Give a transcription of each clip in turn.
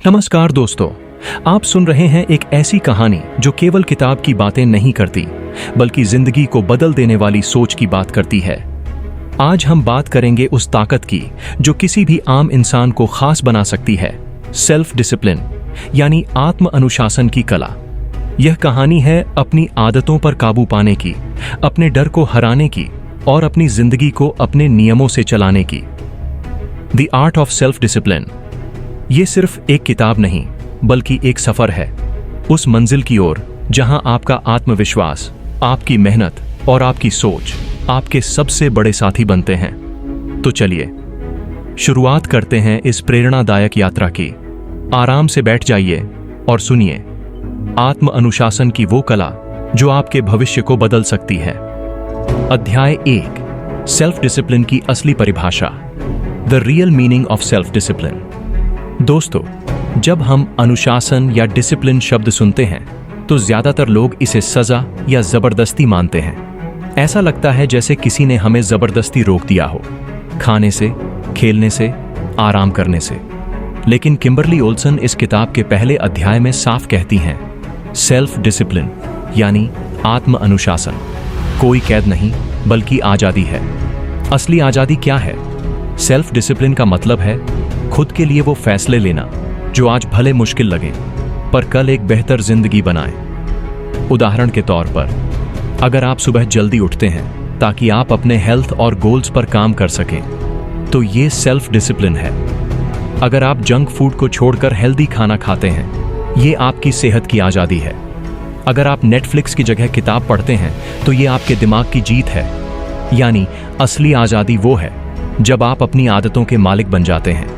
नमस्कार दोस्तों, आप सुन रहे हैं एक ऐसी कहानी जो केवल किताब की बातें नहीं करती बल्कि जिंदगी को बदल देने वाली सोच की बात करती है। आज हम बात करेंगे उस ताकत की जो किसी भी आम इंसान को खास बना सकती है, सेल्फ डिसिप्लिन यानी आत्म अनुशासन की कला। यह कहानी है अपनी आदतों पर काबू पाने की, अपने डर को हराने की और अपनी जिंदगी को अपने नियमों से चलाने की। The art of self discipline ये सिर्फ एक किताब नहीं बल्कि एक सफर है उस मंजिल की ओर जहां आपका आत्मविश्वास, आपकी मेहनत और आपकी सोच आपके सबसे बड़े साथी बनते हैं। तो चलिए शुरुआत करते हैं इस प्रेरणादायक यात्रा की। आराम से बैठ जाइए और सुनिए आत्म अनुशासन की वो कला जो आपके भविष्य को बदल सकती है। अध्याय 1, सेल्फ डिसिप्लिन की असली परिभाषा, the real meaning of self discipline. दोस्तों, जब हम अनुशासन या डिसिप्लिन शब्द सुनते हैं तो ज्यादातर लोग इसे सजा या जबरदस्ती मानते हैं। ऐसा लगता है जैसे किसी ने हमें जबरदस्ती रोक दिया हो, खाने से, खेलने से, आराम करने से। लेकिन किम्बरली ओल्सन इस किताब के पहले अध्याय में साफ कहती हैं, सेल्फ डिसिप्लिन यानी आत्म अनुशासन कोई कैद नहीं बल्कि आजादी है। असली आजादी क्या है? सेल्फ डिसिप्लिन का मतलब है खुद के लिए वो फैसले लेना जो आज भले मुश्किल लगे पर कल एक बेहतर जिंदगी बनाए। उदाहरण के तौर पर, अगर आप सुबह जल्दी उठते हैं ताकि आप अपने हेल्थ और गोल्स पर काम कर सकें तो ये सेल्फ डिसिप्लिन है। अगर आप जंक फूड को छोड़कर हेल्दी खाना खाते हैं, ये आपकी सेहत की आजादी है। अगर आप नेटफ्लिक्स की जगह किताब पढ़ते हैं तो ये आपके दिमाग की जीत है। यानी असली आजादी वो है जब आप अपनी आदतों के मालिक बन जाते हैं।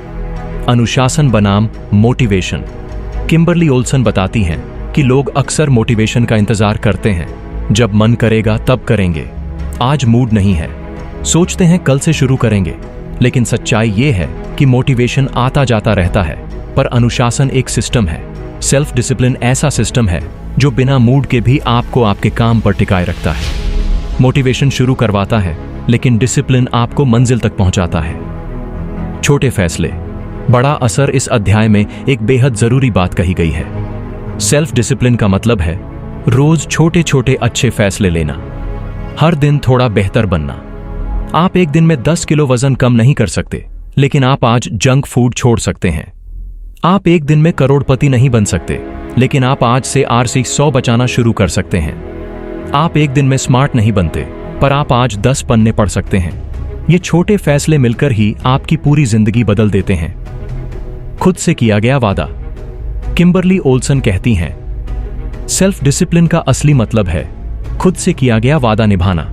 अनुशासन बनाम मोटिवेशन। किम्बरली ओल्सन बताती हैं कि लोग अक्सर मोटिवेशन का इंतजार करते हैं, जब मन करेगा तब करेंगे, आज मूड नहीं है, सोचते हैं कल से शुरू करेंगे। लेकिन सच्चाई ये है कि मोटिवेशन आता जाता रहता है, पर अनुशासन एक सिस्टम है। सेल्फ डिसिप्लिन ऐसा सिस्टम है जो बिना मूड के भी आपको आपके काम पर टिकाए रखता है। मोटिवेशन शुरू करवाता है लेकिन डिसिप्लिन आपको मंजिल तक पहुंचाता है। छोटे फैसले, बड़ा असर। इस अध्याय में एक बेहद जरूरी बात कही गई है। सेल्फ डिसिप्लिन का मतलब है रोज छोटे छोटे अच्छे फैसले लेना, हर दिन थोड़ा बेहतर बनना। आप एक दिन में 10 किलो वजन कम नहीं कर सकते, लेकिन आप आज जंक फूड छोड़ सकते हैं। आप एक दिन में करोड़पति नहीं बन सकते, लेकिन आप आज से RC 100 बचाना शुरू कर सकते हैं। आप एक दिन में स्मार्ट नहीं बनते, पर आप आज 10 पन्ने पढ़ सकते हैं। ये छोटे फैसले मिलकर ही आपकी पूरी जिंदगी बदल देते हैं। खुद से किया गया वादा। किम्बरली ओल्सन कहती हैं, सेल्फ डिसिप्लिन का असली मतलब है खुद से किया गया वादा निभाना।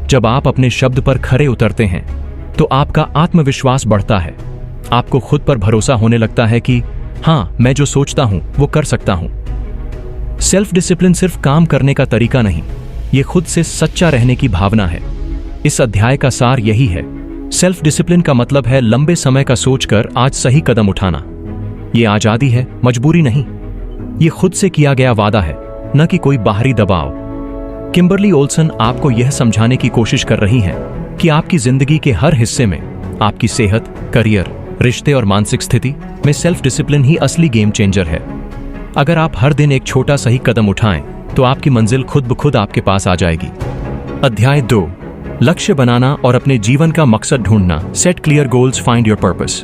जब आप अपने शब्द पर खरे उतरते हैं तो आपका आत्मविश्वास बढ़ता है। आपको खुद पर भरोसा होने लगता है कि हाँ, मैं जो सोचता हूं वो कर सकता हूं। सेल्फ डिसिप्लिन सिर्फ काम करने का तरीका नहीं, ये खुद से सच्चा रहने की भावना है। इस अध्याय का सार यही है, सेल्फ डिसिप्लिन का मतलब है लंबे समय का सोचकर आज सही कदम उठाना। ये आजादी है, मजबूरी नहीं। ये खुद से किया गया वादा है, न कि कोई बाहरी दबाव। किम्बरली ओल्सन आपको यह समझाने की कोशिश कर रही हैं कि आपकी जिंदगी के हर हिस्से में, आपकी सेहत, करियर, रिश्ते और मानसिक स्थिति में सेल्फ डिसिप्लिन ही असली गेम चेंजर है। अगर आप हर दिन एक छोटा सही कदम उठाएं तो आपकी मंजिल खुद ब खुद आपके पास आ जाएगी। अध्याय 2, लक्ष्य बनाना और अपने जीवन का मकसद ढूंढना, set clear goals, find your purpose.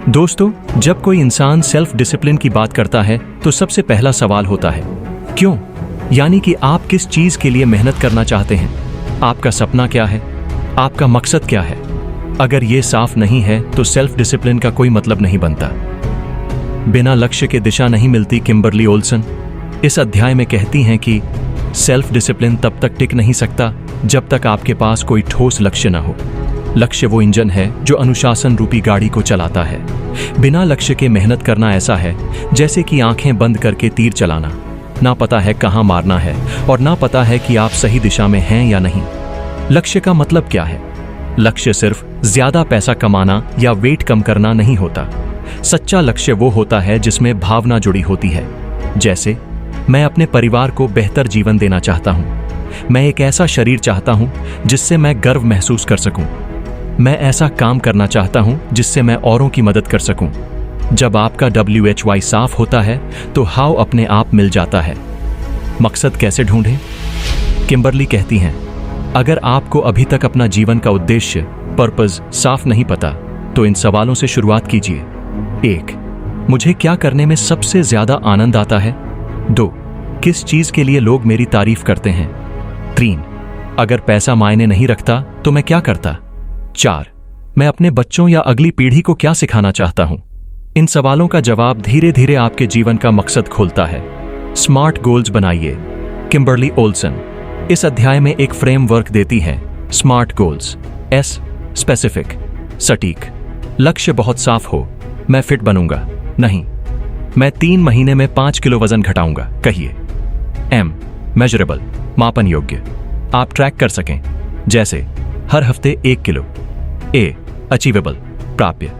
दोस्तों, जब कोई इंसान सेल्फ डिसिप्लिन की बात करता है तो सबसे पहला सवाल होता है क्यों? यानी कि आप किस चीज के लिए मेहनत करना चाहते हैं? आपका सपना क्या है? आपका मकसद क्या है? अगर ये साफ नहीं है तो सेल्फ डिसिप्लिन का कोई मतलब नहीं बनता। बिना लक्ष्य के दिशा नहीं मिलती। किम्बरली ओल्सन इस अध्याय में कहती हैं कि सेल्फ डिसिप्लिन तब तक टिक नहीं सकता जब तक आपके पास कोई ठोस लक्ष्य न हो। लक्ष्य वो इंजन है जो अनुशासन रूपी गाड़ी को चलाता है। बिना लक्ष्य के मेहनत करना ऐसा है जैसे कि आंखें बंद करके तीर चलाना। ना पता है कहां मारना है और ना पता है कि आप सही दिशा में हैं या नहीं। लक्ष्य का मतलब क्या है? लक्ष्य सिर्फ ज्यादा पैसा कमाना या वेट कम करना नहीं होता। सच्चा लक्ष्य वो होता है जिसमें भावना जुड़ी होती है। जैसे, मैं अपने परिवार को बेहतर जीवन देना चाहता हूं। मैं एक ऐसा शरीर चाहता हूं जिससे मैं गर्व महसूस कर सकूं। मैं ऐसा काम करना चाहता हूं जिससे मैं औरों की मदद कर सकूं। जब आपका WHY साफ होता है तो हाउ अपने आप मिल जाता है। मकसद कैसे ढूंढें? किम्बरली कहती हैं, अगर आपको अभी तक अपना जीवन का उद्देश्य, पर्पस साफ नहीं पता, तो इन सवालों से शुरुआत कीजिए। 1. मुझे क्या करने में सबसे ज्यादा आनंद आता है? 2. किस चीज के लिए लोग मेरी तारीफ करते हैं? 3. अगर पैसा मायने नहीं रखता तो मैं क्या करता? 4. मैं अपने बच्चों या अगली पीढ़ी को क्या सिखाना चाहता हूं? इन सवालों का जवाब धीरे धीरे आपके जीवन का मकसद खोलता है। स्मार्ट गोल्स बनाइए। किम्बरली ओल्सन इस अध्याय में एक फ्रेमवर्क देती है। Smart goals. S. स्पेसिफिक, सटीक। लक्ष्य बहुत साफ हो। मैं फिट बनूंगा, नहीं, मैं 3 महीने में 5 किलो वजन घटाऊंगा, कहिए। M. मेजरेबल, मापन योग्य, आप ट्रैक कर सकें, जैसे हर हफ्ते 1 किलो। A. अचीवेबल, प्राप्य,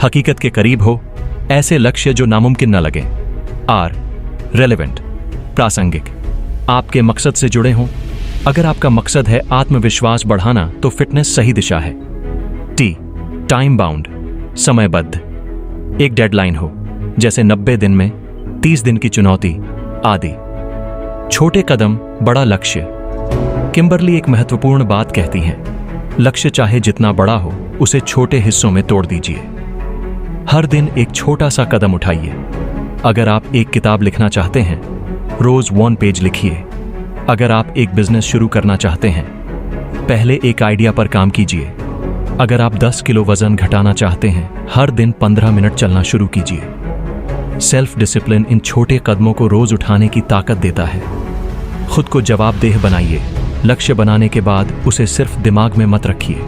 हकीकत के करीब हो, ऐसे लक्ष्य जो नामुमकिन न लगे। R. रेलेवेंट, प्रासंगिक, आपके मकसद से जुड़े हों। अगर आपका मकसद है आत्मविश्वास बढ़ाना तो फिटनेस सही दिशा है। T. टाइम बाउंड, समयबद्ध, एक डेडलाइन हो, जैसे 90 दिन में, 30 दिन की चुनौती आदि। छोटे कदम, बड़ा लक्ष्य। किम्बरली एक महत्वपूर्ण बात कहती हैं, लक्ष्य चाहे जितना बड़ा हो, उसे छोटे हिस्सों में तोड़ दीजिए। हर दिन एक छोटा सा कदम उठाइए। अगर आप एक किताब लिखना चाहते हैं, रोज 1 पेज लिखिए। अगर आप एक बिजनेस शुरू करना चाहते हैं, पहले एक आइडिया पर काम कीजिए। अगर आप 10 किलो वजन घटाना चाहते हैं, हर दिन 15 मिनट चलना शुरू कीजिए। सेल्फ डिसिप्लिन इन छोटे कदमों को रोज उठाने की ताकत देता है। खुद को जवाबदेह बनाइए। लक्ष्य बनाने के बाद उसे सिर्फ दिमाग में मत रखिए,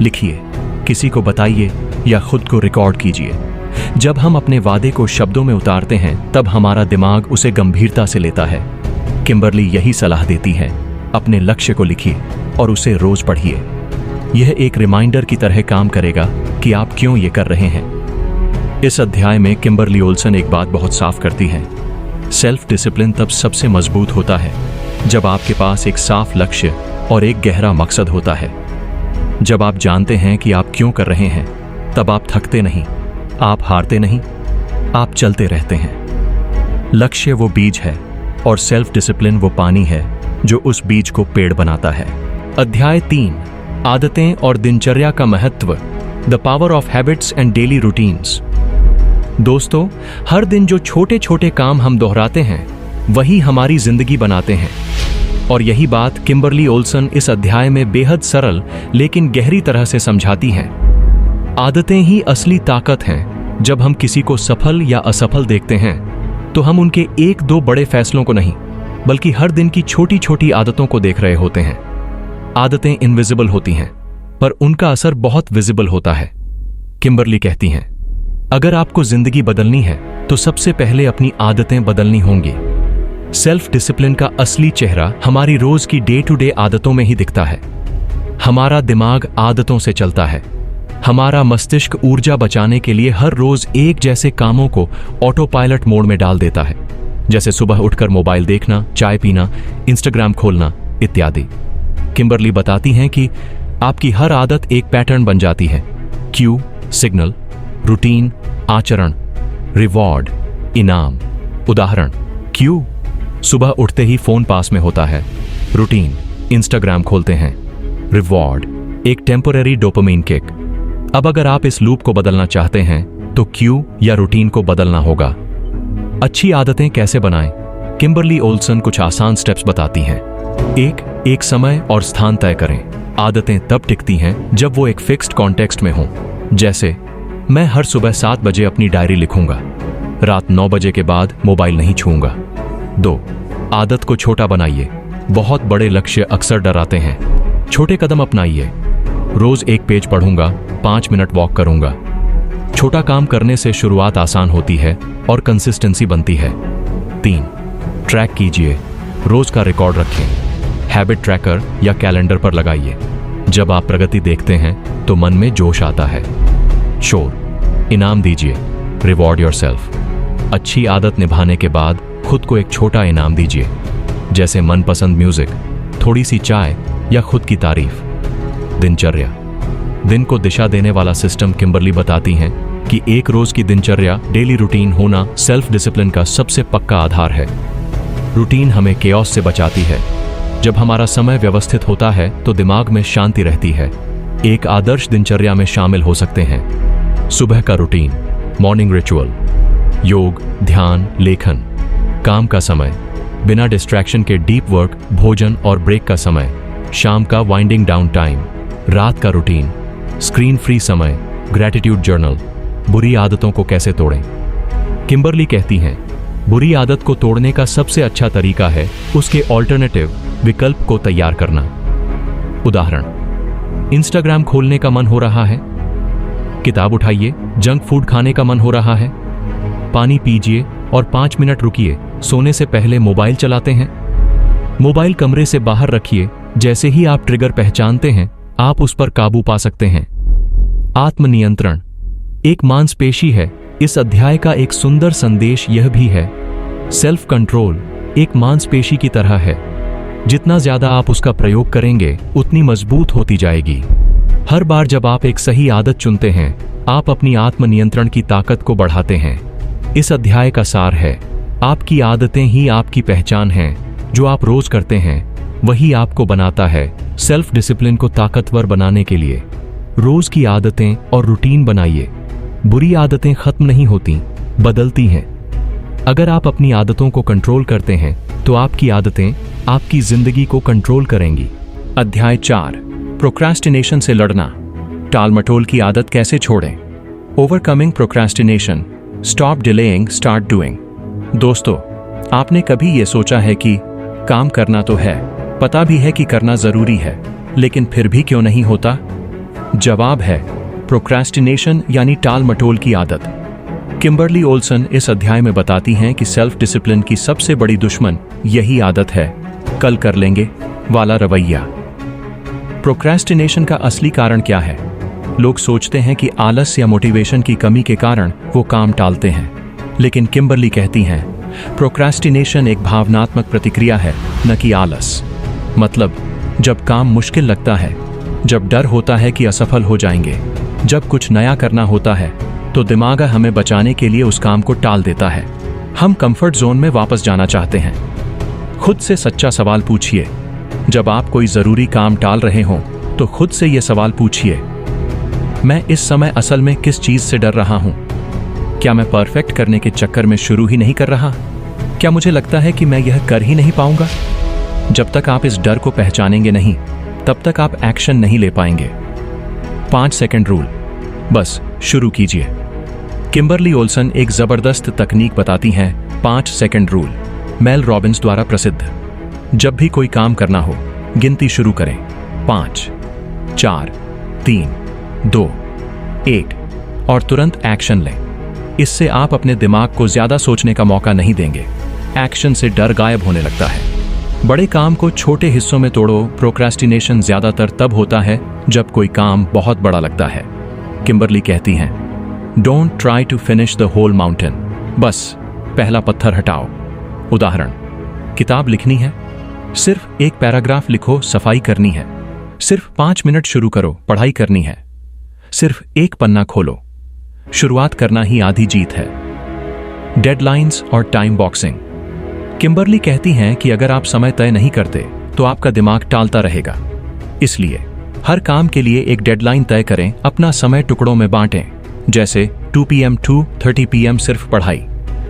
लिखिए, किसी को बताइए या खुद को रिकॉर्ड कीजिए। जब हम अपने वादे को शब्दों में उतारते हैं, तब हमारा दिमाग उसे गंभीरता से लेता है। किम्बरली यही सलाह देती है, अपने लक्ष्य को लिखिए और उसे रोज पढ़िए। यह एक रिमाइंडर की तरह काम करेगा कि आप क्यों ये कर रहे हैं। इस अध्याय में किम्बरली ओल्सन एक बात बहुत साफ करती है, सेल्फ डिसिप्लिन तब सबसे मजबूत होता है जब आपके पास एक साफ लक्ष्य और एक गहरा मकसद होता है। जब आप जानते हैं कि आप क्यों कर रहे हैं, तब आप थकते नहीं, आप हारते नहीं, आप चलते रहते हैं। लक्ष्य वो बीज है और सेल्फ डिसिप्लिन वो पानी है जो उस बीज को पेड़ बनाता है। अध्याय 3, आदतें और दिनचर्या का महत्व, the power of habits and daily routines. दोस्तों, हर दिन जो छोटे छोटे काम हम दोहराते हैं, वही हमारी जिंदगी बनाते हैं। और यही बात किम्बरली ओल्सन इस अध्याय में बेहद सरल लेकिन गहरी तरह से समझाती हैं। आदतें ही असली ताकत हैं। जब हम किसी को सफल या असफल देखते हैं, तो हम उनके 1-2 बड़े फैसलों को नहीं, बल्कि हर दिन की छोटी छोटी आदतों को देख रहे होते हैं। आदतें इनविजिबल होती हैं, पर उनका असर बहुत विजिबल होता है। किम्बरली कहती हैं, अगर आपको जिंदगी बदलनी है, तो सबसे पहले अपनी आदतें बदलनी होंगी। सेल्फ डिसिप्लिन का असली चेहरा हमारी रोज की डे टू डे आदतों में ही दिखता है। हमारा दिमाग आदतों से चलता है। हमारा मस्तिष्क ऊर्जा बचाने के लिए हर रोज एक जैसे कामों को ऑटो पायलट मोड में डाल देता है, जैसे सुबह उठकर मोबाइल देखना, चाय पीना, इंस्टाग्राम खोलना इत्यादि। किम्बरली बताती हैं कि आपकी हर आदत एक पैटर्न बन जाती है। क्यू, सिग्नल, रूटीन, आचरण, रिवॉर्ड, इनाम। उदाहरण, क्यू, सुबह उठते ही फोन पास में होता है। रूटीन, इंस्टाग्राम खोलते हैं। रिवॉर्ड, एक टेम्पोररी डोपामिन किक। अब अगर आप इस लूप को बदलना चाहते हैं, तो क्यू या रूटीन को बदलना होगा। अच्छी आदतें कैसे बनाएं? किम्बरली ओल्सन कुछ आसान स्टेप्स बताती हैं। एक समय और स्थान तय करें। आदतें तब टिकती हैं जब वो एक फिक्स्ड कॉन्टेक्स्ट में हों। जैसे, मैं हर सुबह 7 बजे अपनी डायरी लिखूंगा, रात 9 बजे के बाद मोबाइल नहीं छूऊंगा। 2, आदत को छोटा बनाइए। बहुत बड़े लक्ष्य अक्सर डराते हैं। छोटे कदम अपनाइए। रोज 1 पेज पढ़ूंगा, 5 मिनट वॉक करूंगा। छोटा काम करने से शुरुआत आसान होती है और कंसिस्टेंसी बनती है। 3, ट्रैक कीजिए। रोज का रिकॉर्ड रखें। हैबिट ट्रैकर या कैलेंडर पर लगाइए। जब आप प्रगति देखते हैं तो मन में जोश आता है। शोर, इनाम दीजिए। Reward yourself. अच्छी आदत निभाने के बाद खुद को एक छोटा इनाम दीजिए, जैसे मनपसंद म्यूजिक, थोड़ी सी चाय या खुद की तारीफ। दिनचर्या, दिन को दिशा देने वाला सिस्टम किम्बरली बताती हैं कि एक रोज की दिनचर्या, डेली रूटीन होना सेल्फ डिसिप्लिन का सबसे पक्का आधार है। रूटीन हमें केओस से बचाती है। जब हमारा समय व्यवस्थित होता है तो दिमाग में शांति रहती है। एक आदर्श दिनचर्या में शामिल हो सकते हैं सुबह का रूटीन, मॉर्निंग रिचुअल, योग, ध्यान, लेखन, काम का समय, बिना डिस्ट्रैक्शन के डीप वर्क, भोजन और ब्रेक का समय, शाम का वाइंडिंग डाउन टाइम, रात का रूटीन, स्क्रीन फ्री समय, ग्रैटिट्यूड जर्नल। बुरी आदतों को कैसे तोड़ें? किम्बरली कहती हैं, बुरी आदत को तोड़ने का सबसे अच्छा तरीका है उसके ऑल्टरनेटिव विकल्प को तैयार करना। उदाहरण, इंस्टाग्राम खोलने का मन हो रहा है, किताब उठाइए। जंक फूड खाने का मन हो रहा है, पानी पीजिए और 5 मिनट रुकिए। सोने से पहले मोबाइल चलाते हैं, मोबाइल कमरे से बाहर रखिए। जैसे ही आप ट्रिगर पहचानते हैं, आप उस पर काबू पा सकते हैं। आत्मनियंत्रण एक मांसपेशी है। इस अध्याय का एक सुंदर संदेश यह भी है, सेल्फ कंट्रोल एक मांसपेशी की तरह है। जितना ज्यादा आप उसका प्रयोग करेंगे, उतनी मजबूत होती जाएगी। हर बार जब आप एक सही आदत चुनते हैं, आप अपनी आत्मनियंत्रण की ताकत को बढ़ाते हैं। इस अध्याय का सार है, आपकी आदतें ही आपकी पहचान हैं। जो आप रोज करते हैं, वही आपको बनाता है। सेल्फ डिसिप्लिन को ताकतवर बनाने के लिए रोज की आदतें और रूटीन बनाइए। बुरी आदतें खत्म नहीं होती, बदलती हैं। अगर आप अपनी आदतों को कंट्रोल करते हैं, तो आपकी आदतें आपकी जिंदगी को कंट्रोल करेंगी। अध्याय 4, प्रोक्रास्टिनेशन से लड़ना। टालमटोल की आदत कैसे छोड़ें? Overcoming procrastination, stop delaying, start doing. दोस्तों, आपने कभी ये सोचा है कि काम करना तो है, पता भी है कि करना जरूरी है, लेकिन फिर भी क्यों नहीं होता? जवाब है प्रोक्रास्टिनेशन यानी टालमटोल की आदत। किम्बरली ओल्सन इस अध्याय में बताती हैं कि सेल्फ डिसिप्लिन की सबसे बड़ी दुश्मन यही आदत है, कल कर लेंगे वाला रवैया। प्रोक्रास्टिनेशन का असली कारण क्या है? लोग सोचते हैं कि आलस या मोटिवेशन की कमी के कारण वो काम टालते हैं, लेकिन किम्बरली कहती हैं प्रोक्रास्टिनेशन एक भावनात्मक प्रतिक्रिया है, न कि आलस। मतलब, जब काम मुश्किल लगता है, जब डर होता है कि असफल हो जाएंगे, जब कुछ नया करना होता है, तो दिमाग हमें बचाने के लिए उस काम को टाल देता है। हम कंफर्ट जोन में वापस जाना चाहते हैं। खुद से सच्चा सवाल पूछिए। जब आप कोई जरूरी काम टाल रहे हों, तो खुद से यह सवाल पूछिए, मैं इस समय असल में किस चीज से डर रहा हूं? क्या मैं परफेक्ट करने के चक्कर में शुरू ही नहीं कर रहा? क्या मुझे लगता है कि मैं यह कर ही नहीं पाऊंगा? जब तक आप इस डर को पहचानेंगे नहीं, तब तक आप एक्शन नहीं ले पाएंगे। 5 सेकंड रूल, बस शुरू कीजिए। किम्बरली ओल्सन एक जबरदस्त तकनीक बताती हैं, 5 सेकंड रूल, मेल रॉबिन्स द्वारा प्रसिद्ध। जब भी कोई काम करना हो, गिनती शुरू करें, 5, 4, 3, 2, 1 और तुरंत एक्शन लें। इससे आप अपने दिमाग को ज्यादा सोचने का मौका नहीं देंगे। एक्शन से डर गायब होने लगता है। बड़े काम को छोटे हिस्सों में तोड़ो। प्रोक्रास्टिनेशन ज्यादातर तब होता है जब कोई काम बहुत बड़ा लगता है। किम्बरली कहती हैं, don't try to finish the whole mountain, बस पहला पत्थर हटाओ। उदाहरण, किताब लिखनी है, सिर्फ एक पैराग्राफ लिखो, सफाई करनी है। सिर्फ 5 मिनट शुरू करो, पढ़ाई करनी है। सिर्फ एक पन्ना खोलो। शुरुआत करना ही आधी जीत है। डेडलाइंस और टाइम बॉक्सिंग। किम्बरली कहती हैं कि अगर आप समय तय नहीं करते, तो आपका दिमाग टालता रहेगा। इसलिए हर काम के लिए एक डेडलाइन तय करें। अपना समय टुकड़ों में बांटें, जैसे 2 PM to 30 PM सिर्फ पढ़ाई,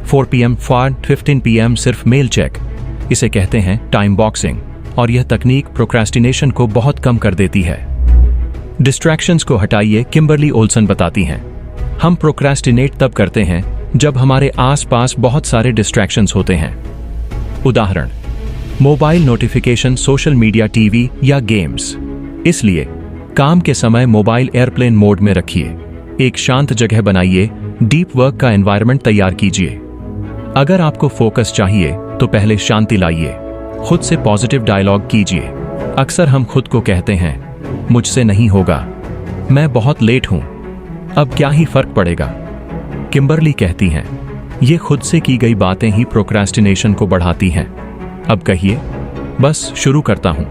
4 PM for 15 PM सिर्फ मेल चेक। इसे कहते हैं टाइम बॉक्सिंग, और यह तकनीक प्रोक्रास्टिनेशन को बहुत कम कर देती है। डिस्ट्रैक्शंस को हटाइए। किम्बरली ओल्सन बताती हैं, हम प्रोक्रास्टिनेट तब करते हैं जब हमारे आसपास बहुत सारे डिस्ट्रैक्शंस होते हैं। उदाहरण, mobile notification, social media, TV या गेम्स। इसलिए काम के समय मोबाइल एयरप्लेन मोड में रखिए। एक शांत जगह बनाइए, डीप वर्क का एनवायरनमेंट तैयार कीजिए। अगर आपको फोकस चाहिए, तो पहले शांति लाइए। खुद से पॉजिटिव डायलॉग कीजिए। अक्सर हम खुद को कहते हैं, मुझसे नहीं होगा, मैं बहुत लेट हूं, अब क्या ही फर्क पड़ेगा। किम्बरली कहती हैं, ये खुद से की गई बातें ही प्रोक्रास्टिनेशन को बढ़ाती हैं। अब कहिए, बस शुरू करता हूं,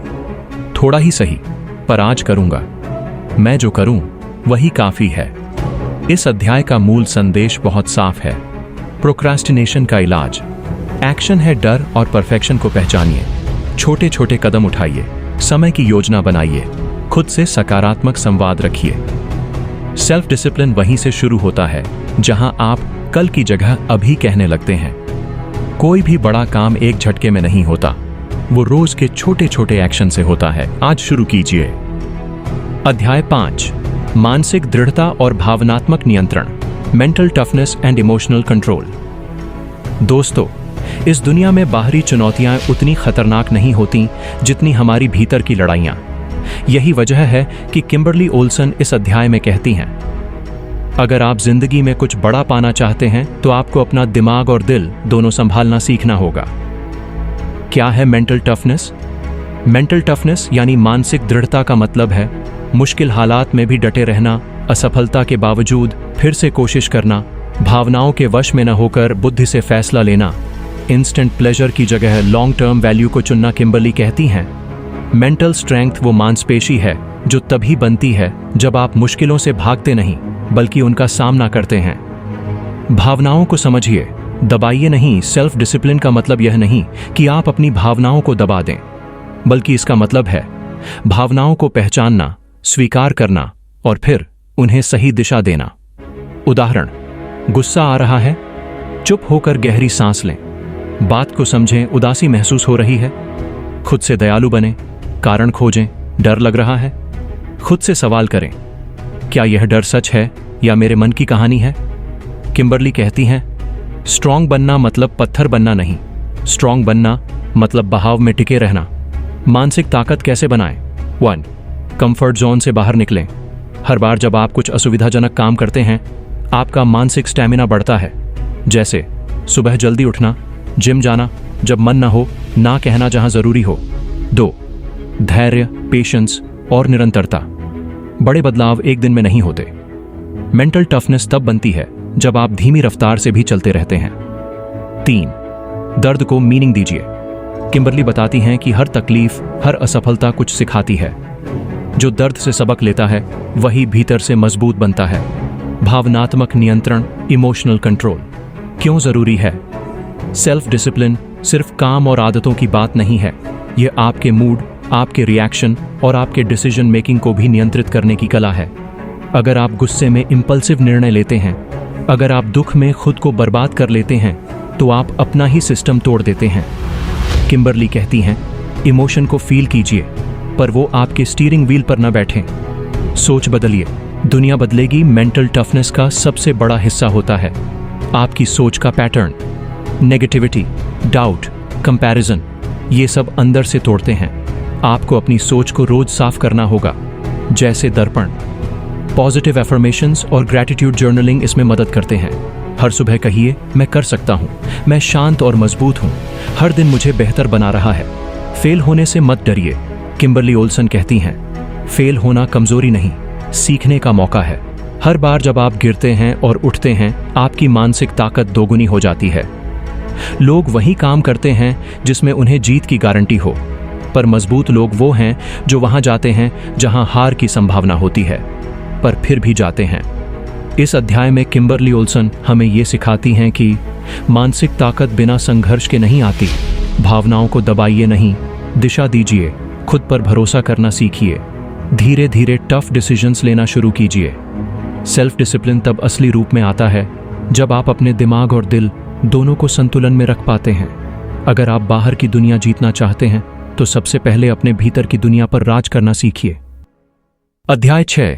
थोड़ा ही सही, पर आज करूंगा। मैं जो करूं वही काफी है। इस अध्याय का मूल संदेश बहुत साफ है। प्रोक्रास्टिनेशन का इलाज। एक्शन है डर और परफेक्शन को पहचानिए। छोटे छोटे कदम उठाइए, समय की योजना बनाइए, खुद से सकारात्मक संवाद रखिए। सेल्फ डिसिप्लिन वहीं से शुरू होता है जहां आप कल की जगह अभी कहने लगते हैं। कोई भी बड़ा काम एक झटके में नहीं होता, वो रोज के छोटे छोटे एक्शन से होता है। आज शुरू कीजिए। अध्याय 5, मानसिक दृढ़ता और भावनात्मक नियंत्रण, mental toughness and emotional control. दोस्तों, इस दुनिया में बाहरी चुनौतियां उतनी खतरनाक नहीं होती जितनी हमारी भीतर की लड़ाइयां। यही वजह है कि किम्बरली ओल्सन इस अध्याय में कहती हैं, अगर आप जिंदगी में कुछ बड़ा पाना चाहते हैं तो आपको अपना दिमाग और दिल दोनों संभालना सीखना होगा। क्या है मेंटल टफनेस? मेंटल टफनेस यानी मानसिक दृढ़ता का मतलब है मुश्किल हालात में भी डटे रहना, असफलता के बावजूद फिर से कोशिश करना, भावनाओं के वश में न होकर बुद्धि से फैसला लेना, इंस्टेंट प्लेजर की जगह लॉन्ग टर्म वैल्यू को चुनना। किम्बरली कहती हैं, मेंटल स्ट्रेंथ वो मांसपेशी है जो तभी बनती है जब आप मुश्किलों से भागते नहीं बल्कि उनका सामना करते हैं। भावनाओं को समझिए, दबाइए नहीं। सेल्फ डिसिप्लिन का मतलब यह नहीं कि आप अपनी भावनाओं को दबा दें, बल्कि इसका मतलब है भावनाओं को पहचानना, स्वीकार करना और फिर उन्हें सही दिशा देना। उदाहरण, गुस्सा आ रहा है, चुप होकर गहरी सांस लें, बात को समझें। उदासी महसूस हो रही है, खुद से दयालु बनें, कारण खोजें। डर लग रहा है, खुद से सवाल करें, क्या यह डर सच है या मेरे मन की कहानी है? किम्बरली कहती हैं, स्ट्रांग बनना मतलब पत्थर बनना नहीं, स्ट्रांग बनना मतलब बहाव में टिके रहना। मानसिक ताकत कैसे बनाएं? 1, कंफर्ट जोन से बाहर निकलें। हर बार जब आप कुछ असुविधाजनक काम करते हैं, आपका मानसिक स्टैमिना बढ़ता है। जैसे सुबह जल्दी उठना, जिम जाना जब मन ना हो, ना कहना जहां जरूरी हो। 2, धैर्य, पेशेंस और निरंतरता। बड़े बदलाव एक दिन में नहीं होते। मेंटल टफनेस तब बनती है जब आप धीमी रफ्तार से भी चलते रहते हैं। 3, दर्द को मीनिंग दीजिए। किम्बरली बताती हैं कि हर तकलीफ, हर असफलता कुछ सिखाती है। जो दर्द से सबक लेता है वही भीतर से मजबूत बनता है। भावनात्मक नियंत्रण, इमोशनल कंट्रोल क्यों जरूरी है? सेल्फ डिसिप्लिन सिर्फ काम और आदतों की बात नहीं है, यह आपके मूड, आपके रिएक्शन और आपके डिसीजन मेकिंग को भी नियंत्रित करने की कला है। अगर आप गुस्से में इंपल्सिव निर्णय लेते हैं, अगर आप दुख में खुद को बर्बाद कर लेते हैं, तो आप अपना ही सिस्टम तोड़ देते हैं। किम्बरली कहती हैं, इमोशन को फील कीजिए, पर वो आपके स्टीयरिंग व्हील पर न बैठें। सोच बदलिए, दुनिया बदलेगी। मेंटल टफनेस का सबसे बड़ा हिस्सा होता है आपकी सोच का पैटर्न। नेगेटिविटी, डाउट, कंपैरिजन, ये सब अंदर से तोड़ते हैं। आपको अपनी सोच को रोज साफ करना होगा, जैसे दर्पण। पॉजिटिव एफर्मेशंस और ग्रैटिट्यूड जर्नलिंग इसमें मदद करते हैं। हर सुबह कहिए, मैं कर सकता हूँ, मैं शांत और मजबूत हूँ, हर दिन मुझे बेहतर बना रहा है। फेल होने से मत डरिए। किम्बरली ओल्सन कहती हैं, फेल होना कमजोरी नहीं, सीखने का मौका है। हर बार जब आप गिरते हैं और उठते हैं, आपकी मानसिक ताकत दोगुनी हो जाती है। लोग वही काम करते हैं जिसमें उन्हें जीत की गारंटी हो, पर मजबूत लोग वो हैं जो वहां जाते हैं जहां हार की संभावना होती है, पर फिर भी जाते हैं। इस अध्याय में किम्बरली ओल्सन हमें ये सिखाती हैं कि मानसिक ताकत बिना संघर्ष के नहीं आती। भावनाओं को दबाइए नहीं, दिशा दीजिए, खुद पर भरोसा करना सीखिए, धीरे धीरे टफ डिसीजंस लेना शुरू कीजिए। सेल्फ डिसिप्लिन तब असली रूप में आता है जब आप अपने दिमाग और दिल दोनों को संतुलन में रख पाते हैं। अगर आप बाहर की दुनिया जीतना चाहते हैं तो सबसे पहले अपने भीतर की दुनिया पर राज करना सीखिए। अध्याय 6,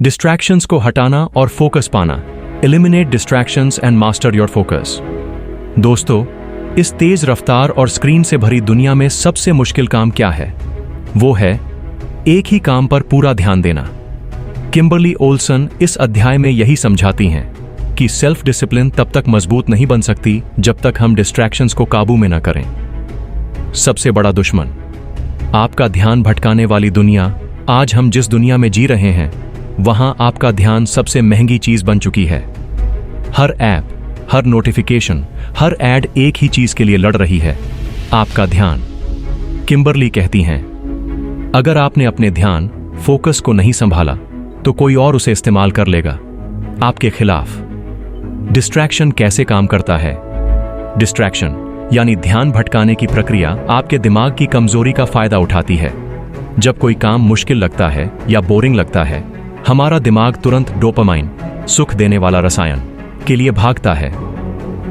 डिस्ट्रैक्शंस को हटाना और फोकस पाना। Eliminate distractions and master your focus. दोस्तों, इस तेज रफ्तार और स्क्रीन से भरी दुनिया में सबसे मुश्किल काम क्या है? वो है एक ही काम पर पूरा ध्यान देना। किम्बरली ओल्सन इस अध्याय में यही समझाती हैं कि सेल्फ डिसिप्लिन तब तक मजबूत नहीं बन सकती जब तक हम डिस्ट्रैक्शंस को काबू में न करें। सबसे बड़ा दुश्मन, आपका ध्यान भटकाने वाली दुनिया। आज हम जिस दुनिया में जी रहे हैं, वहां आपका ध्यान सबसे महंगी चीज बन चुकी है। हर ऐप, हर नोटिफिकेशन, हर ऐड एक ही चीज के लिए लड़ रही है, आपका ध्यान। किम्बरली कहती हैं, अगर आपने अपने ध्यान, फोकस को नहीं संभाला तो कोई और उसे इस्तेमाल कर लेगा। आपके खिलाफ। डिस्ट्रैक्शन कैसे काम करता है? डिस्ट्रैक्शन यानी ध्यान भटकाने की प्रक्रिया आपके दिमाग की कमजोरी का फायदा उठाती है। जब कोई काम मुश्किल लगता है या बोरिंग लगता है, हमारा दिमाग तुरंत डोपामाइन, सुख देने वाला रसायन, के लिए भागता है।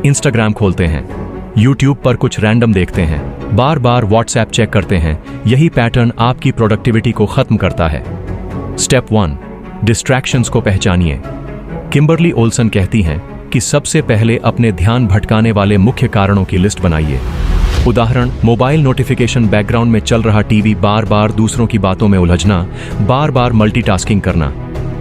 इंस्टाग्राम खोलते हैं, यूट्यूब पर कुछ रैंडम देखते हैं, बार बार व्हाट्सएप चेक करते हैं। यही पैटर्न आपकी प्रोडक्टिविटी को खत्म करता है। स्टेप 1, डिस्ट्रैक्शंस को पहचानिए। किम्बरली ओल्सन कहती हैं कि सबसे पहले अपने ध्यान भटकाने वाले मुख्य कारणों की लिस्ट बनाइए। उदाहरण, मोबाइल नोटिफिकेशन, बैकग्राउंड में चल रहा टीवी, बार बार दूसरों की बातों में उलझना, बार बार मल्टीटास्किंग करना।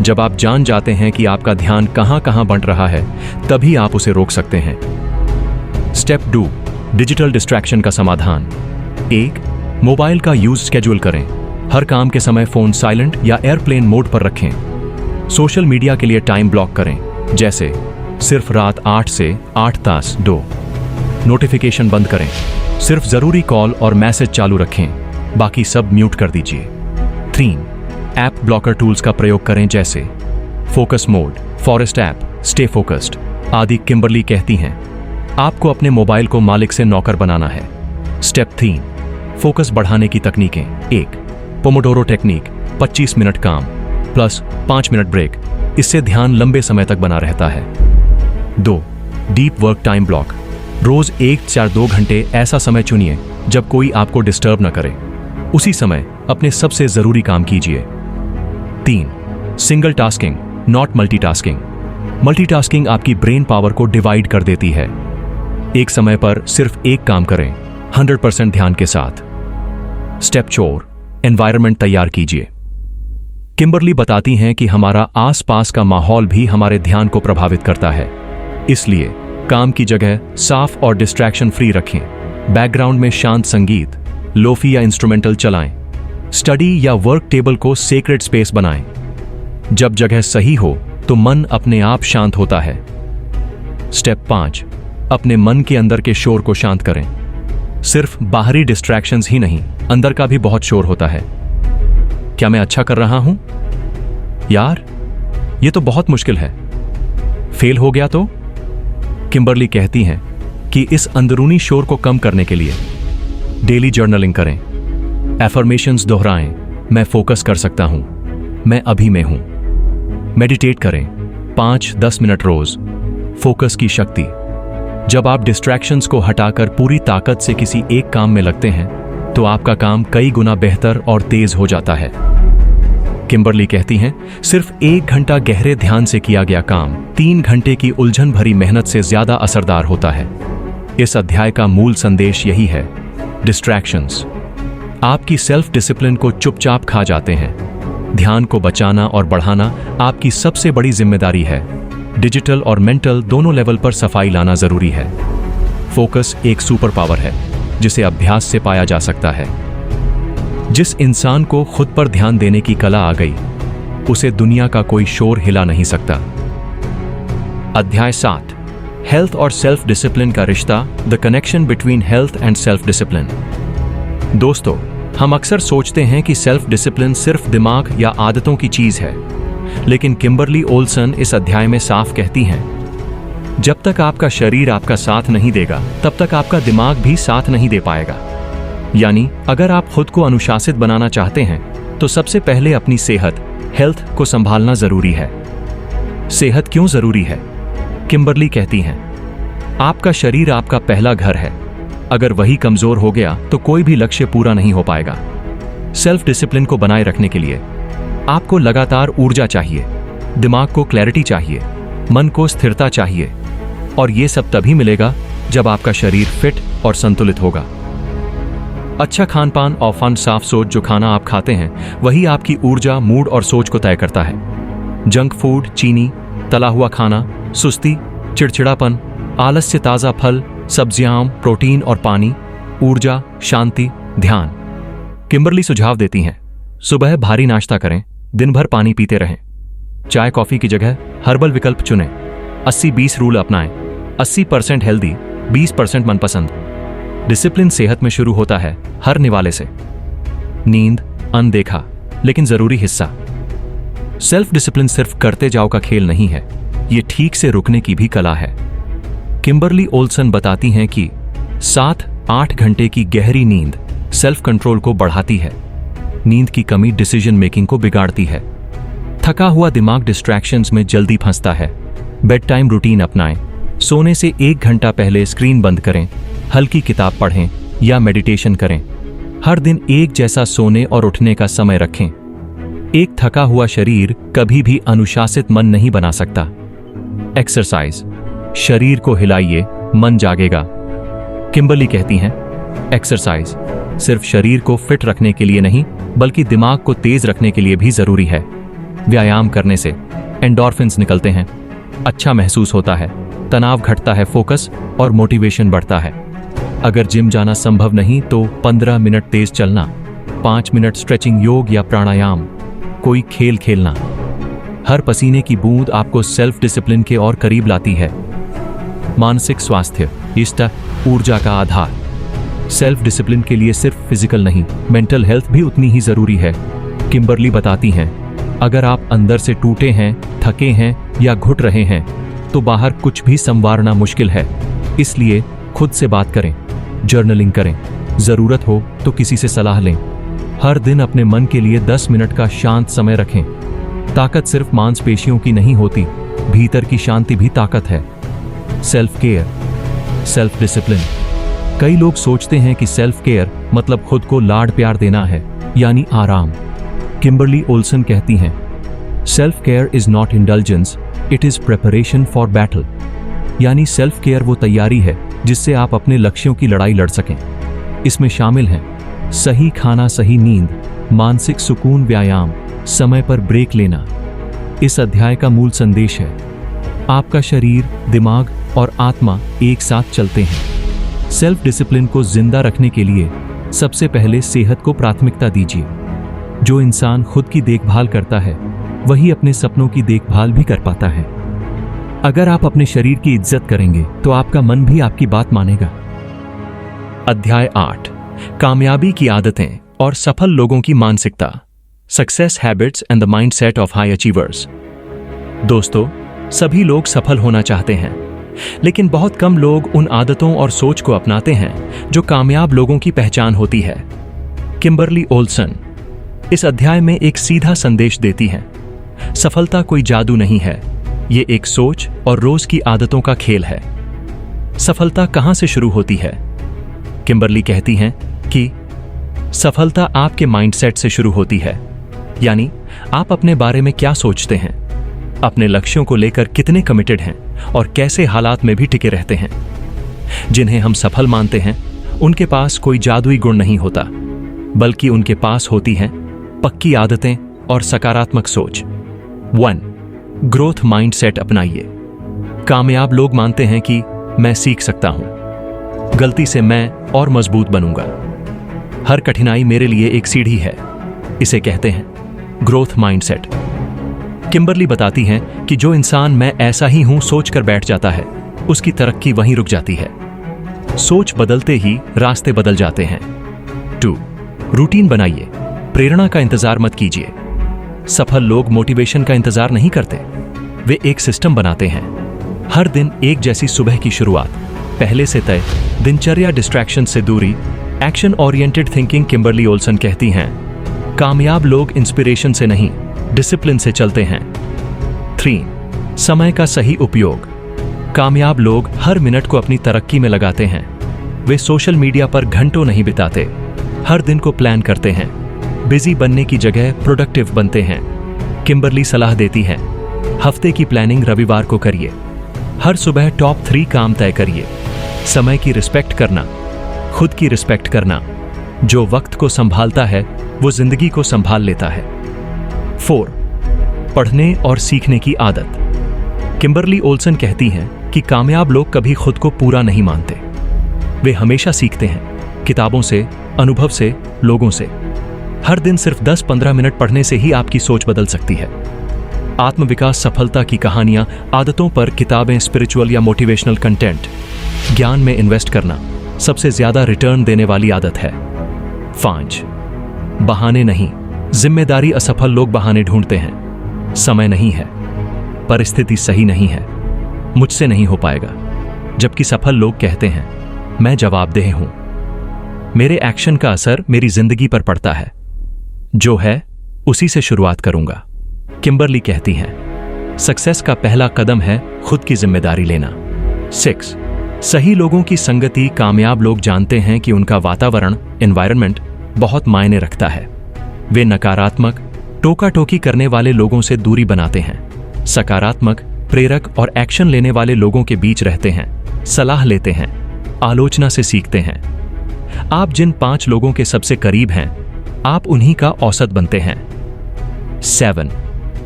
जब आप जान जाते हैं कि आपका ध्यान कहां कहां बंट रहा है, तभी आप उसे रोक सकते हैं। स्टेप 2, डिजिटल डिस्ट्रैक्शन का समाधान। 1, मोबाइल का यूज शेड्यूल करें। हर काम के समय फोन साइलेंट या एयरप्लेन मोड पर रखें। सोशल मीडिया के लिए टाइम ब्लॉक करें, जैसे सिर्फ रात 8 से 8:02। नोटिफिकेशन बंद करें, सिर्फ जरूरी कॉल और मैसेज चालू रखें, बाकी सब म्यूट कर दीजिए। 3, ऐप ब्लॉकर टूल्स का प्रयोग करें, जैसे focus mode, forest app, stay focused आदि। किम्बरली कहती हैं, आपको अपने मोबाइल को मालिक से नौकर बनाना है। स्टेप 3, फोकस बढ़ाने की तकनीकें। 1, पोमोडोरो टेक्निक, 25 मिनट काम प्लस 5 मिनट ब्रेक। इससे ध्यान लंबे समय तक बना रहता है। 2, डीप वर्क टाइम ब्लॉक। रोज 1 या 2 घंटे ऐसा समय चुनिए जब कोई आपको डिस्टर्ब न करे। उसी समय अपने सबसे जरूरी काम कीजिए। 3, single tasking, not multitasking. Multitasking आपकी ब्रेन पावर को डिवाइड कर देती है। एक समय पर सिर्फ एक काम करें, 100% ध्यान के साथ। स्टेप 4, एनवायरनमेंट तैयार कीजिए। किम्बरली बताती हैं कि हमारा आसपास का माहौल भी हमारे ध्यान को प्रभावित करता है। इसलिए काम की जगह साफ और डिस्ट्रैक्शन फ्री रखें। बैकग्राउंड में शांत संगीत, लोफी या इंस्ट्रूमेंटल चलाएं। स्टडी या वर्क टेबल को सेक्रेड स्पेस बनाएं। जब जगह सही हो तो मन अपने आप शांत होता है। स्टेप 5, अपने मन के अंदर के शोर को शांत करें। सिर्फ बाहरी डिस्ट्रैक्शंस ही नहीं, अंदर का भी बहुत शोर होता है। क्या मैं अच्छा कर रहा हूं? यार, ये तो बहुत मुश्किल है। फेल हो गया तो? किम्बरली कहती हैं कि इस अंदरूनी शोर को कम करने के लिए डेली जर्नलिंग करें, एफर्मेशंस दोहराएं, मैं फोकस कर सकता हूं, मैं अभी में हूं। मेडिटेट करें 5-10 मिनट रोज। फोकस की शक्ति। जब आप डिस्ट्रैक्शंस को हटाकर पूरी ताकत से किसी एक काम में लगते हैं, तो आपका काम कई गुना बेहतर और तेज हो जाता है। किम्बरली कहती हैं, सिर्फ 1 घंटा गहरे ध्यान से किया गया काम 3 घंटे की उलझन भरी मेहनत से ज्यादा असरदार होता है। इस अध्याय का मूल संदेश यही है, डिस्ट्रैक्शंस आपकी सेल्फ डिसिप्लिन को चुपचाप खा जाते हैं। ध्यान को बचाना और बढ़ाना आपकी सबसे बड़ी जिम्मेदारी है। डिजिटल और मेंटल दोनों लेवल पर सफाई लाना जरूरी है। फोकस एक सुपर पावर है जिसे अभ्यास से पाया जा सकता है। जिस इंसान को खुद पर ध्यान देने की कला आ गई, उसे दुनिया का कोई शोर हिला नहीं सकता। अध्याय 7, हेल्थ और सेल्फ डिसिप्लिन का रिश्ता, the connection between health and self discipline. दोस्तों, हम अक्सर सोचते हैं कि सेल्फ डिसिप्लिन सिर्फ दिमाग या आदतों की चीज है, लेकिन किम्बरली ओल्सन इस अध्याय में साफ कहती हैं, जब तक आपका शरीर आपका साथ नहीं देगा, तब तक आपका दिमाग भी साथ नहीं दे पाएगा। यानी अगर आप खुद को अनुशासित बनाना चाहते हैं, तो सबसे पहले अपनी सेहत, हेल्थ को संभालना जरूरी है। सेहत क्यों जरूरी है? किम्बरली कहती हैं, आपका शरीर आपका पहला घर है। अगर वही कमजोर हो गया तो कोई भी लक्ष्य पूरा नहीं हो पाएगा। सेल्फ डिसिप्लिन को बनाए रखने के लिए आपको लगातार ऊर्जा चाहिए, दिमाग को क्लैरिटी चाहिए, मन को स्थिरता चाहिए, और ये सब तभी मिलेगा जब आपका शरीर फिट और संतुलित होगा। अच्छा खान पान और फन साफ सोच, जो खाना आप खाते हैं वही आपकी ऊर्जा, मूड और सोच को तय करता है। जंक फूड, चीनी, तला हुआ खाना, सुस्ती, चिड़चिड़ापन, आलस्य, ताज़ा फल, सब्जियां, प्रोटीन और पानी, ऊर्जा, शांति, ध्यान। किम्बरली सुझाव देती हैं, सुबह भारी नाश्ता करें, दिन भर पानी पीते रहें। चाय कॉफी की जगह हर्बल विकल्प चुनें। 80-20 रूल अपनाएं। 80% हेल्दी, 20% मनपसंद। डिसिप्लिन सेहत में शुरू होता है हर निवाले से। नींद अनदेखा लेकिन जरूरी हिस्सा। सेल्फ डिसिप्लिन सिर्फ करते जाओ का खेल नहीं है, ये ठीक से रुकने की भी कला है। किम्बरली ओल्सन बताती हैं कि 7-8 घंटे की गहरी नींद सेल्फ कंट्रोल को बढ़ाती है। नींद की कमी डिसीजन मेकिंग को बिगाड़ती है। थका हुआ दिमाग डिस्ट्रैक्शंस में जल्दी फंसता है। बेड टाइम रूटीन अपनाएं। सोने से 1 घंटा पहले स्क्रीन बंद करें, हल्की किताब पढ़ें या मेडिटेशन करें। हर दिन एक जैसा सोने और उठने का समय रखें। एक थका हुआ शरीर कभी भी अनुशासित मन नहीं बना सकता। एक्सरसाइज, शरीर को हिलाइए, मन जागेगा। किम्बरली कहती हैं, एक्सरसाइज सिर्फ शरीर को फिट रखने के लिए नहीं, बल्कि दिमाग को तेज रखने के लिए भी जरूरी है। व्यायाम करने से एंडोर्फिन्स निकलते हैं, अच्छा महसूस होता है, तनाव घटता है, फोकस और मोटिवेशन बढ़ता है। अगर जिम जाना संभव नहीं तो 15 मिनट तेज चलना, 5 मिनट स्ट्रेचिंग, योग या प्राणायाम, कोई खेल खेलना। हर पसीने की बूंद आपको सेल्फ डिसिप्लिन के और करीब लाती है। मानसिक स्वास्थ्य, इष्टा ऊर्जा का आधार। सेल्फ डिसिप्लिन के लिए सिर्फ फिजिकल नहीं, मेंटल हेल्थ भी उतनी ही जरूरी है। किम्बरली बताती हैं, अगर आप अंदर से टूटे हैं, थके हैं या घुट रहे हैं तो बाहर कुछ भी संवारना मुश्किल है। इसलिए खुद से बात करें, जर्नलिंग करें, जरूरत हो तो किसी से सलाह लें। हर दिन अपने मन के लिए 10 मिनट का शांत समय रखें। ताकत सिर्फ मांसपेशियों की नहीं होती, भीतर की शांति भी ताकत है। Self care, self discipline. कई लोग सोचते हैं कि सेल्फ केयर मतलब खुद को लाड प्यार देना है, यानी आराम। किम्बरली ओल्सन कहती हैं, self care is not indulgence, it is preparation for battle. यानी सेल्फ केयर वो तैयारी है जिससे आप अपने लक्ष्यों की लड़ाई लड़ सकें। इसमें शामिल हैं सही खाना, सही नींद, मानसिक सुकून, व्यायाम, समय पर ब्रेक लेना। इस अध्याय का मूल संदेश है, आपका शरीर, दिमाग और आत्मा एक साथ चलते हैं। सेल्फ डिसिप्लिन को जिंदा रखने के लिए सबसे पहले सेहत को प्राथमिकता दीजिए। जो इंसान खुद की देखभाल करता है वही अपने सपनों की देखभाल भी कर पाता है। अगर आप अपने शरीर की इज्जत करेंगे तो आपका मन भी आपकी बात मानेगा। अध्याय 8, कामयाबी की आदतें और सफल लोगों की मानसिकता। Success habits and the mindset of high achievers. दोस्तों, सभी लोग सफल होना चाहते हैं, लेकिन बहुत कम लोग उन आदतों और सोच को अपनाते हैं जो कामयाब लोगों की पहचान होती है। किम्बरली ओल्सन इस अध्याय में एक सीधा संदेश देती हैं, सफलता कोई जादू नहीं है, ये एक सोच और रोज की आदतों का खेल है। सफलता कहां से शुरू होती है? किम्बरली कहती हैं कि सफलता आपके माइंडसेट से शुरू होती है, यानी आप अपने बारे में क्या सोचते हैं, अपने लक्ष्यों को लेकर कितने कमिटेड हैं और कैसे हालात में भी टिके रहते हैं। जिन्हें हम सफल मानते हैं उनके पास कोई जादुई गुण नहीं होता, बल्कि उनके पास होती हैं पक्की आदतें और सकारात्मक सोच। 1. ग्रोथ माइंडसेट अपनाइए। कामयाब लोग मानते हैं कि मैं सीख सकता हूं, गलती से मैं और मजबूत बनूंगा, हर कठिनाई मेरे लिए एक सीढ़ी है। इसे कहते हैं ग्रोथ माइंडसेट। किम्बरली बताती हैं कि जो इंसान मैं ऐसा ही हूं सोचकर बैठ जाता है, उसकी तरक्की वहीं रुक जाती है। सोच बदलते ही रास्ते बदल जाते हैं। 2. रूटीन बनाइए, प्रेरणा का इंतजार मत कीजिए। सफल लोग मोटिवेशन का इंतजार नहीं करते, वे एक सिस्टम बनाते हैं। हर दिन एक जैसी सुबह की शुरुआत, पहले से तय दिनचर्या, डिस्ट्रैक्शन से दूरी, action oriented thinking. Kimberly Olson कहती हैं, कामयाब लोग इंस्पिरेशन से नहीं, डिसिप्लिन से चलते हैं। 3. समय का सही उपयोग। कामयाब लोग हर मिनट को अपनी तरक्की में लगाते हैं। वे सोशल मीडिया पर घंटों नहीं बिताते, हर दिन को प्लान करते हैं। बिजी बनने की जगह प्रोडक्टिव बनते हैं। किम्बरली सलाह देती है, हफ्ते की प्लानिंग रविवार को करिए। हर सुबह टॉप 3 काम तय करिए। समय की रिस्पेक्ट करना, खुद की रिस्पेक्ट करना। जो वक्त को संभालता है वो जिंदगी को संभाल लेता है। 4. पढ़ने और सीखने की आदत। किम्बरली ओल्सन कहती हैं कि कामयाब लोग कभी खुद को पूरा नहीं मानते, वे हमेशा सीखते हैं, किताबों से, अनुभव से, लोगों से। हर दिन सिर्फ 10-15 मिनट पढ़ने से ही आपकी सोच बदल सकती है। आत्मविकास, सफलता की कहानियां, आदतों पर किताबें, स्पिरिचुअल या मोटिवेशनल कंटेंट। ज्ञान में इन्वेस्ट करना सबसे ज्यादा रिटर्न देने वाली आदत है। 5. बहाने नहीं, जिम्मेदारी। असफल लोग बहाने ढूंढते हैं, समय नहीं है। परिस्थिति सही नहीं है, मुझसे नहीं हो पाएगा। जबकि सफल लोग कहते हैं, मैं जवाबदेह हूं, मेरे एक्शन का असर मेरी जिंदगी पर पड़ता है, जो है उसी से शुरुआत करूंगा। किम्बरली कहती हैं, सक्सेस का पहला कदम है खुद की जिम्मेदारी लेना। 6. सही लोगों की संगति। कामयाब लोग जानते हैं कि उनका वातावरण, एनवायरनमेंट बहुत मायने रखता है। वे नकारात्मक, टोका टोकी करने वाले लोगों से दूरी बनाते हैं, सकारात्मक, प्रेरक और एक्शन लेने वाले लोगों के बीच रहते हैं, सलाह लेते हैं, आलोचना से सीखते हैं। आप जिन 5 लोगों के सबसे करीब हैं, आप उन्हीं का औसत बनते हैं। 7.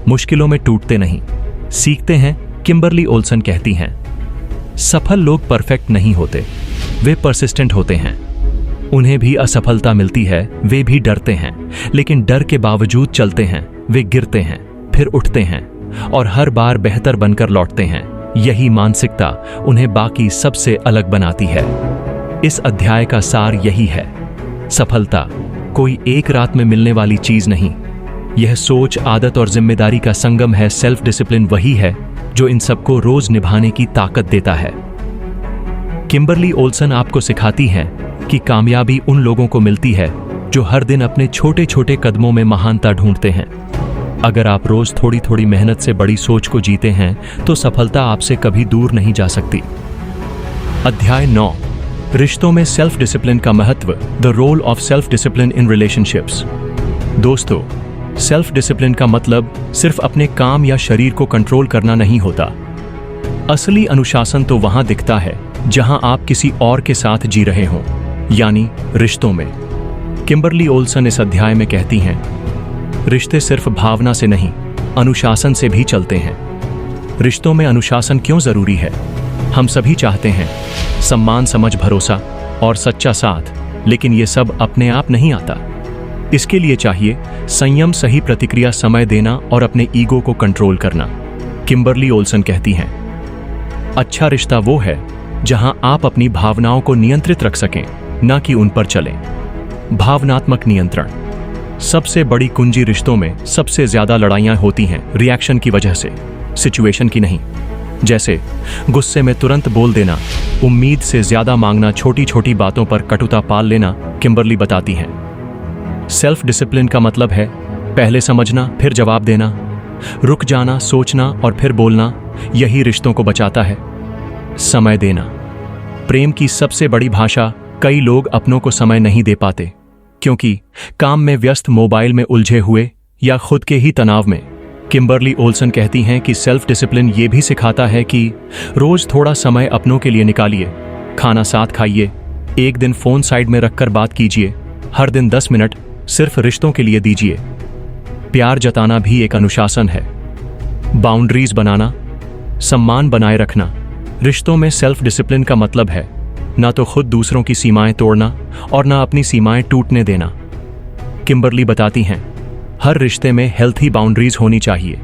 मुश्किलों में टूटते नहीं, सीखते हैं। किम्बरली ओल्सन कहती हैं, सफल लोग परफेक्ट नहीं होते, वे परसिस्टेंट होते हैं। उन्हें भी असफलता मिलती है, वे भी डरते हैं, लेकिन डर के बावजूद चलते हैं। वे गिरते हैं, फिर उठते हैं और हर बार बेहतर बनकर लौटते हैं। यही मानसिकता उन्हें बाकी सबसे अलग बनाती है। इस अध्याय का सार यही है, सफलता कोई एक रात में मिलने वाली चीज नहीं, यह सोच, आदत और जिम्मेदारी का संगम है। सेल्फ डिसिप्लिन वही है जो इन सबको रोज निभाने की ताकत देता है। किम्बरली ओल्सन आपको सिखाती हैं कि कामयाबी उन लोगों को मिलती है जो हर दिन अपने छोटे छोटे कदमों में महानता ढूंढते हैं। अगर आप रोज थोड़ी थोड़ी मेहनत से बड़ी सोच को जीते हैं तो सफलता आपसे कभी दूर नहीं जा सकती। अध्याय 9, रिश्तों में सेल्फ डिसिप्लिन का महत्व। The role of self discipline in relationships. दोस्तों, सेल्फ डिसिप्लिन का मतलब सिर्फ अपने काम या शरीर को कंट्रोल करना नहीं होता। असली अनुशासन तो वहां दिखता है जहां आप किसी और के साथ जी रहे हों, यानी रिश्तों में। किम्बरली ओल्सन इस अध्याय में कहती हैं, रिश्ते सिर्फ भावना से नहीं, अनुशासन से भी चलते हैं। रिश्तों में अनुशासन क्यों जरूरी है? हम सभी चाहते हैं सम्मान, समझ, भरोसा और सच्चा साथ, लेकिन ये सब अपने आप नहीं आता। इसके लिए चाहिए संयम, सही प्रतिक्रिया, समय देना और अपने ईगो को कंट्रोल करना। किम्बरली ओल्सन कहती हैं, अच्छा रिश्ता वो है जहां आप अपनी भावनाओं को नियंत्रित रख सकें, ना कि उन पर चलें। भावनात्मक नियंत्रण सबसे बड़ी कुंजी। रिश्तों में सबसे ज्यादा लड़ाइयां होती हैं रिएक्शन की वजह से, सिचुएशन की नहीं। जैसे गुस्से में तुरंत बोल देना, उम्मीद से ज्यादा मांगना, छोटी छोटी बातों पर कटुता पाल लेना। किम्बरली बताती हैं, सेल्फ डिसिप्लिन का मतलब है पहले समझना, फिर जवाब देना, रुक जाना, सोचना और फिर बोलना। यही रिश्तों को बचाता है। समय देना प्रेम की सबसे बड़ी भाषा। कई लोग अपनों को समय नहीं दे पाते क्योंकि काम में व्यस्त, मोबाइल में उलझे हुए या खुद के ही तनाव में। किम्बरली ओल्सन कहती हैं कि सेल्फ डिसिप्लिन ये भी सिखाता है कि रोज थोड़ा समय अपनों के लिए निकालिए। खाना साथ खाइए, एक दिन फोन साइड में रखकर बात कीजिए, हर दिन 10 मिनट सिर्फ रिश्तों के लिए दीजिए। प्यार जताना भी एक अनुशासन है। बाउंड्रीज बनाना, सम्मान बनाए रखना। रिश्तों में सेल्फ डिसिप्लिन का मतलब है ना तो खुद दूसरों की सीमाएं तोड़ना और ना अपनी सीमाएं टूटने देना। किम्बरली बताती हैं, हर रिश्ते में हेल्थी बाउंड्रीज होनी चाहिए।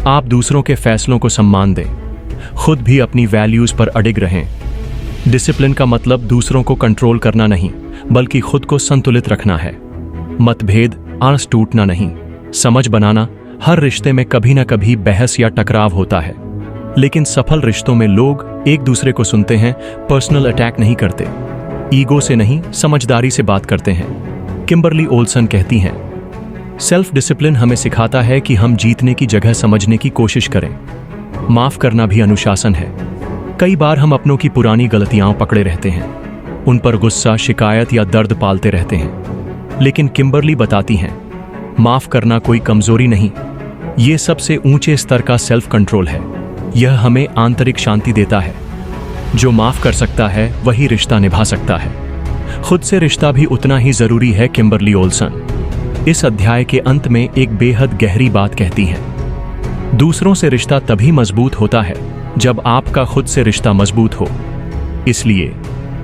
आप दूसरों के फैसलों को सम्मान दें, खुद भी अपनी वैल्यूज पर अडिग रहें। डिसिप्लिन का मतलब दूसरों को कंट्रोल करना नहीं, बल्कि खुद को संतुलित रखना है। मतभेद, आस टूटना नहीं, समझ बनाना। हर रिश्ते में कभी ना कभी बहस या टकराव होता है, लेकिन सफल रिश्तों में लोग एक दूसरे को सुनते हैं, पर्सनल अटैक नहीं करते, ईगो से नहीं, समझदारी से बात करते हैं। किम्बरली ओल्सन कहती हैं, सेल्फ डिसिप्लिन हमें सिखाता है कि हम जीतने की जगह समझने की कोशिश करें। माफ करना भी अनुशासन है। कई बार हम अपनों की पुरानी गलतियां पकड़े रहते हैं, उन पर गुस्सा, शिकायत या दर्द पालते रहते हैं। लेकिन किम्बरली बताती हैं, माफ करना कोई कमजोरी नहीं, ये सबसे ऊंचे स्तर का सेल्फ कंट्रोल है। यह हमें आंतरिक शांति देता है। जो माफ कर सकता है वही रिश्ता निभा सकता है। खुद से रिश्ता भी उतना ही जरूरी है। किम्बरली ओल्सन इस अध्याय के अंत में एक बेहद गहरी बात कहती हैं, दूसरों से रिश्ता तभी मजबूत होता है जब आपका खुद से रिश्ता मजबूत हो। इसलिए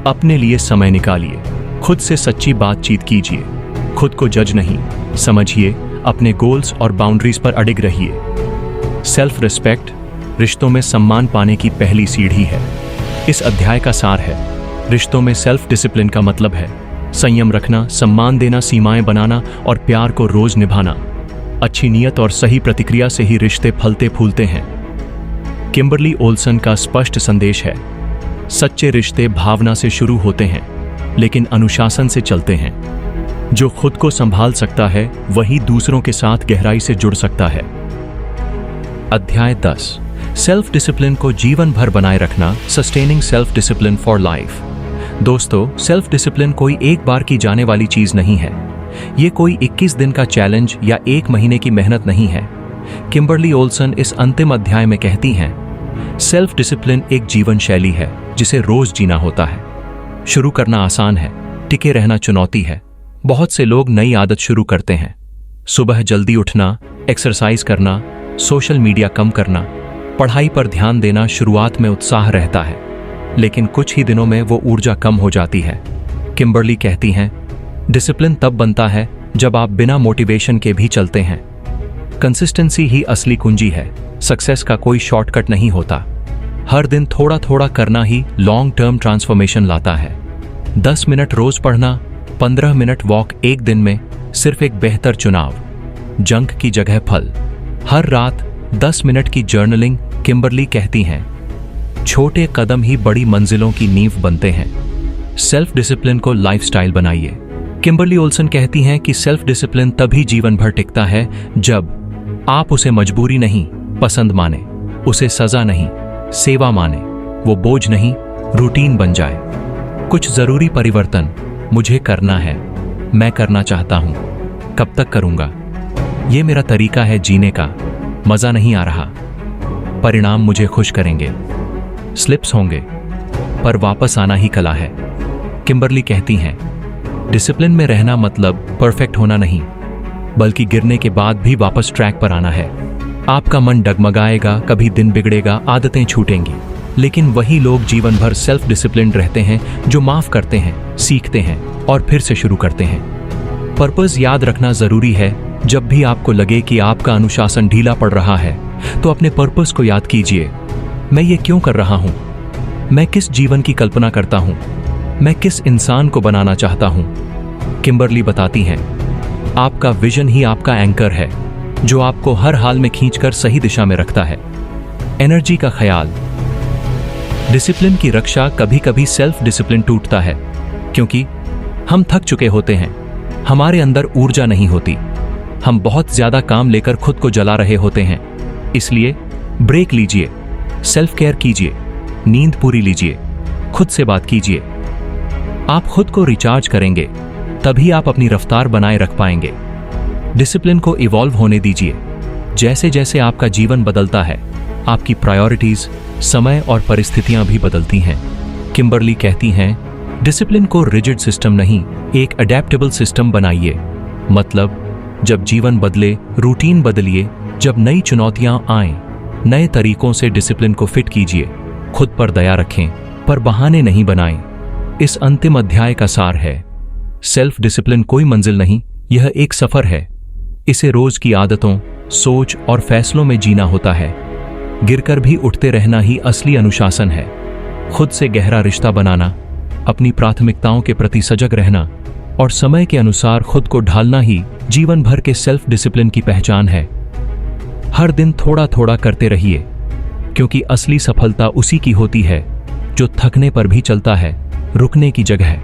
अपने लिए समय निकालिए, खुद से सच्ची बातचीत कीजिए, खुद को जज नहीं, समझिए, अपने गोल्स और बाउंड्रीज पर अडिग रहिए। सेल्फ रिस्पेक्ट रिश्तों में सम्मान पाने की पहली सीढ़ी है। इस अध्याय का सार है, रिश्तों में सेल्फ डिसिप्लिन का मतलब है संयम रखना, सम्मान देना, सीमाएं बनाना और प्यार को रोज निभाना। अच्छी नीयत और सही प्रतिक्रिया से ही रिश्ते फलते फूलते हैं। किम्बरली ओल्सन का स्पष्ट संदेश है, सच्चे रिश्ते भावना से शुरू होते हैं, लेकिन अनुशासन से चलते हैं। जो खुद को संभाल सकता है वही दूसरों के साथ गहराई से जुड़ सकता है। अध्याय 10, सेल्फ डिसिप्लिन को जीवन भर बनाए रखना, sustaining self discipline for life. दोस्तों, सेल्फ डिसिप्लिन कोई एक बार की जाने वाली चीज नहीं है। ये कोई 21 दिन का चैलेंज या 1 महीने की मेहनत नहीं है। किम्बरली ओल्सन इस अंतिम अध्याय में कहती हैं, सेल्फ डिसिप्लिन एक जीवन शैली है जिसे रोज जीना होता है। शुरू करना आसान है, टिके रहना चुनौती है। बहुत से लोग नई आदत शुरू करते हैं, सुबह जल्दी उठना, एक्सरसाइज करना, सोशल मीडिया कम करना, पढ़ाई पर ध्यान देना। शुरुआत में उत्साह रहता है, लेकिन कुछ ही दिनों में वो ऊर्जा कम हो जाती है। किम्बरली कहती हैं, डिसिप्लिन तब बनता है जब आप बिना मोटिवेशन के भी चलते हैं। कंसिस्टेंसी ही असली कुंजी है। सक्सेस का कोई शॉर्टकट नहीं होता। हर दिन थोड़ा थोड़ा करना ही लॉन्ग टर्म ट्रांसफॉर्मेशन लाता है। 10 मिनट रोज पढ़ना, 15 मिनट वॉक एक दिन में सिर्फ एक बेहतर चुनाव। जंक की जगह फल। हर रात 10 मिनट की जर्नलिंग। किम्बरली कहती हैं, छोटे कदम ही बड़ी मंजिलों की नींव बनते हैं। सेल्फ डिसिप्लिन को लाइफस्टाइल बनाइए। किम्बरली ओल्सन कहती हैं कि सेल्फ डिसिप्लिन तभी जीवन भर टिकता है जब आप उसे मजबूरी नहीं, पसंद माने, उसे सजा नहीं, सेवा माने, वो बोझ नहीं, रूटीन बन जाए। कुछ जरूरी परिवर्तन मुझे करना है, मैं करना चाहता हूं, कब तक करूंगा, ये मेरा तरीका है जीने का, मजा नहीं आ रहा, परिणाम मुझे खुश करेंगे, स्लिप्स होंगे, पर वापस आना ही कला है। किम्बरली कहती हैं, डिसिप्लिन में रहना मतलब परफेक्ट होना नहीं, बल्कि गिरने के बाद भी वापस ट्रैक पर आना है। आपका मन डगमगाएगा, कभी दिन बिगड़ेगा, आदतें छूटेंगी, लेकिन वही लोग जीवन भर सेल्फ डिसिप्लिन रहते हैं जो माफ करते हैं, सीखते हैं और फिर से शुरू करते हैं। पर्पस याद रखना जरूरी है। जब भी आपको लगे कि आपका अनुशासन ढीला पड़ रहा है, तो अपने पर्पस को याद कीजिए। मैं ये क्यों कर रहा हूं? मैं किस जीवन की कल्पना करता हूं? मैं किस इंसान को बनाना चाहता हूं? किम्बरली बताती हैं, आपका विजन ही आपका एंकर है, जो आपको हर हाल में खींचकर सही दिशा में रखता है। एनर्जी का ख्याल। डिसिप्लिन की रक्षा। कभी कभी सेल्फ डिसिप्लिन टूटता है क्योंकि हम थक चुके होते हैं, हमारे अंदर ऊर्जा नहीं होती, हम बहुत ज्यादा काम लेकर खुद को जला रहे होते हैं। इसलिए ब्रेक लीजिए, सेल्फ केयर कीजिए, नींद पूरी लीजिए, खुद से बात कीजिए। आप खुद को रिचार्ज करेंगे, तभी आप अपनी रफ्तार बनाए रख पाएंगे। डिसिप्लिन को इवॉल्व होने दीजिए। जैसे जैसे आपका जीवन बदलता है, आपकी प्रायोरिटीज, समय और परिस्थितियां भी बदलती हैं। किम्बरली कहती हैं, डिसिप्लिन को रिजिड सिस्टम नहीं, एक अडेप्टेबल सिस्टम बनाइए। मतलब जब जीवन बदले, रूटीन बदलिए। जब नई चुनौतियां आएं, नए तरीकों से डिसिप्लिन को फिट कीजिए। खुद पर दया रखें, पर बहाने नहीं बनाएं। इस अंतिम अध्याय का सार है, सेल्फ डिसिप्लिन कोई मंजिल नहीं, यह एक सफर है। इसे रोज की आदतों, सोच और फैसलों में जीना होता है। गिरकर भी उठते रहना ही असली अनुशासन है। खुद से गहरा रिश्ता बनाना, अपनी प्राथमिकताओं के प्रति सजग रहना और समय के अनुसार खुद को ढालना ही जीवन भर के सेल्फ डिसिप्लिन की पहचान है। हर दिन थोड़ा थोड़ा करते रहिए, क्योंकि असली सफलता उसी की होती है जो थकने पर भी चलता है, रुकने की जगह है।